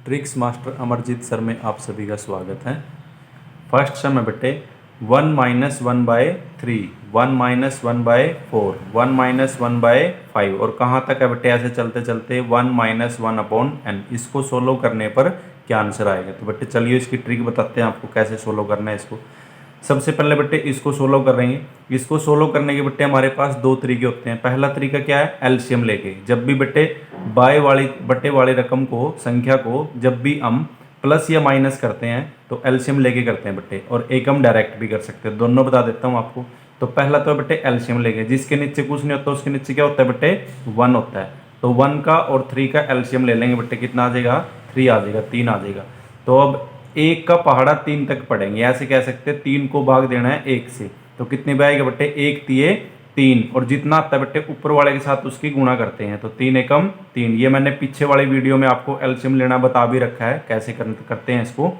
Tricks master Amarjeet sir में आप सभी का स्वागत है। फर्स्ट सम है बेटे 1 माइनस 1/3, 1 माइनस 1/4, 1 माइनस 1/5 और कहाँ तक है बेटे ऐसे चलते चलते 1 माइनस 1/n। इसको सोल्व करने पर क्या आंसर आएगा। तो बेटे चलिए इसकी ट्रिक बताते हैं आपको कैसे सोल्व करना है इसको। सबसे पहले बेटे इसको सोल्व करेंगे। इसको सोल्व करने के बेटे हमारे पास दो तरीके होते हैं। पहला तरीका क्या है, एलसीएम लेके। जब भी बेटे बाय वाली बटे वाली रकम को, संख्या को जब भी हम प्लस या माइनस करते हैं तो एलसीएम लेके करते हैं बेटे, और एक हम डायरेक्ट भी कर सकते हैं। दोनों बता देता हूँ आपको। तो पहला तो बेटे एलसीएम लेके, जिसके नीचे कुछ नहीं होता उसके नीचे क्या होता है बेटे 1 होता है। तो 1 का और 3 का एलसीएम ले लेंगे बेटे। कितना आ जाएगा, 3 आ जाएगा, 3 आ जाएगा। तो अब 1 का पहाड़ा 3 तक पढ़ेंगे। ऐसे कह सकते हैं 3 को भाग देना है 1 से, तो कितने भी आएगा बेटे 1 तिये 3, और जितना आता है बेटे ऊपर वाले के साथ उसकी गुणा करते हैं। तो 3 एकम 3। ये मैंने पीछे वाली वीडियो में आपको एलसीएम लेना बता भी रखा है कैसे करते हैं इसको।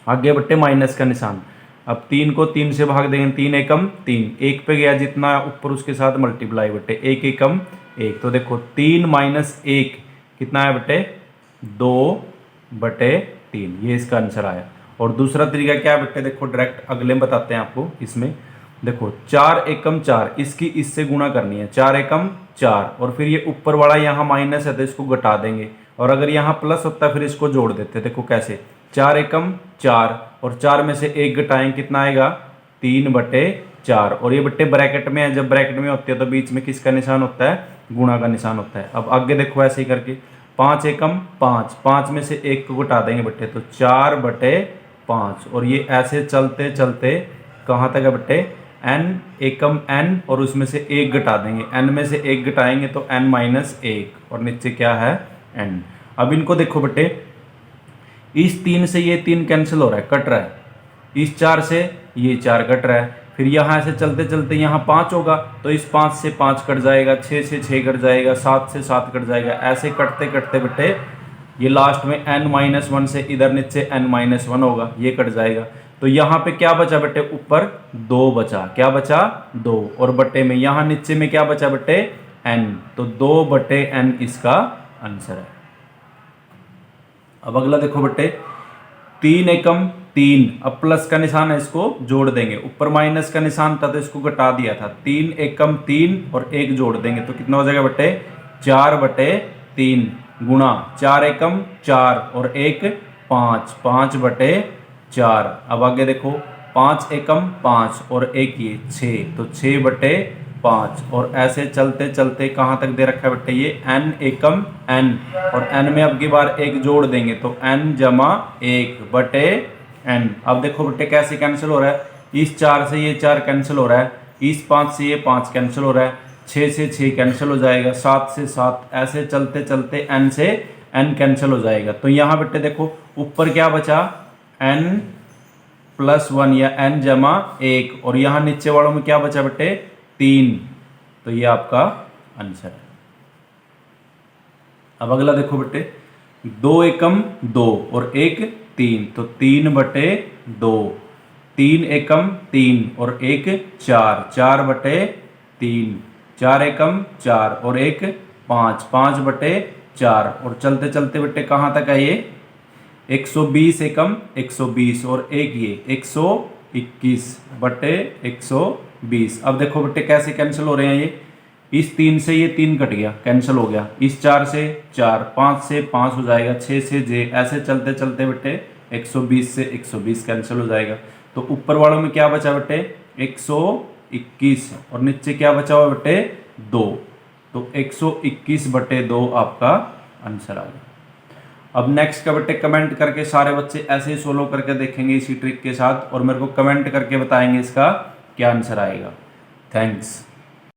आगे बेटे माइनस का निशान। अब 3 को 3 से भाग देंगे, 3 एकम 3, 1 पे गया जितना ऊपर उसके साथ मल्टीप्लाई बेटे 1 एकम 1। तो देखो 3 माइनस 1 कितना है बेटे 2/3। ये इसका आंसर आया। और दूसरा तरीका क्या है बेटे, देखो डायरेक्ट अगले में बताते हैं आपको। इसमें देखो 4 एकम 4, इसकी इससे गुणा करनी है, 4 एकम 4, और फिर ये ऊपर वाला यहाँ माइनस है तो इसको घटा देंगे, और अगर यहाँ प्लस होता है फिर इसको जोड़ देते। देखो कैसे, 4 एकम 4 और 4 में से 1 घटाएं, कितना आएगा 3/4। और ये बेटे ब्रैकेट में है, जब ब्रैकेट में होती है तो बीच में किसका निशान होता है, गुणा का निशान होता है। अब आगे देखो ऐसे ही करके 5 एकम 5, 5 में से 1 को घटा देंगे बेटे, तो 4/5। और ये ऐसे चलते चलते कहाँ तक है बेटे n एकम n, और उसमें से 1 घटा देंगे, n में से 1 घटाएंगे तो n-1, और नीचे क्या है n। अब इनको देखो बेटे, इस 3 से ये 3 कैंसिल हो रहा है, कट रहा है। इस 4 से ये 4 कट रहा है। फिर यहाँ से चलते चलते यहाँ 5 होगा तो इस 5 से 5 कट जाएगा, 6 से 6 कट जाएगा, 7 से 7 कट जाएगा। ऐसे कटते कटते बेटे ये लास्ट में n-1 से इधर नीचे n-1 होगा, ये कट जाएगा। तो यहाँ पे क्या बचा बेटे, ऊपर 2 बचा। क्या बचा 2, और बटे में यहाँ नीचे में क्या बचा बेटे n, तो 2/n इसका आंसर है। अब अगला देखो बेटे 3 एकम 3, अब प्लस का निशान है इसको जोड़ देंगे, ऊपर माइनस का निशान था तो इसको घटा दिया था। 3 एकम 3 और 1 जोड़ देंगे तो कितना हो जाएगा बेटे 4/3 गुणा 4 एकम 4 और 1 5, 5/4। अब आगे देखो 5 एकम 5 और 1 ये 6, तो 6/5। और ऐसे चलते चलते कहाँ तक दे रखा है बेटे ये n एकम n, और n में अब की बार 1 जोड़ देंगे तो n-1/n। अब देखो बेटे कैसे कैंसिल हो रहा है, इस 4 से ये 4 कैंसिल हो रहा है, इस 5 से ये 5 कैंसिल हो रहा है, 6 से 6 कैंसिल हो जाएगा, 7 से 7, ऐसे चलते चलते n से n कैंसिल हो जाएगा। तो यहाँ बेटे देखो ऊपर क्या बचा n+1 या n-1, और यहाँ नीचे वालों में क्या बचा बेटे 3। तो ये आपका आंसर है। अब अगला देखो बेटे 2 एकम 2 और 1 3, तो 3/2, 3 एकम 3 और 1 4, 4/3, 4 एकम 4 और 1 5, 5/4। और चलते चलते बेटे कहाँ तक है ये 120 एकम 120 और 1 ये 121/120। अब देखो बेटे कैसे कैंसिल हो रहे हैं ये, इस 3 से ये 3 कट गया, कैंसिल हो गया, इस 4 से 4, 5 से 5 हो जाएगा, 6 से j, ऐसे चलते चलते बेटे 120 से 120 कैंसिल हो जाएगा। तो ऊपर वालों में क्या बचा बेटे 121, और नीचे क्या बचा हुआ बेटे 2, तो 121/2 आपका आंसर आ गया। अब नेक्स्ट का बेटे कमेंट करके सारे बच्चे ऐसे ही सोल्व करके देखेंगे इसी ट्रिक के साथ, और मेरे को कमेंट करके बताएंगे इसका क्या आंसर आएगा। थैंक्स।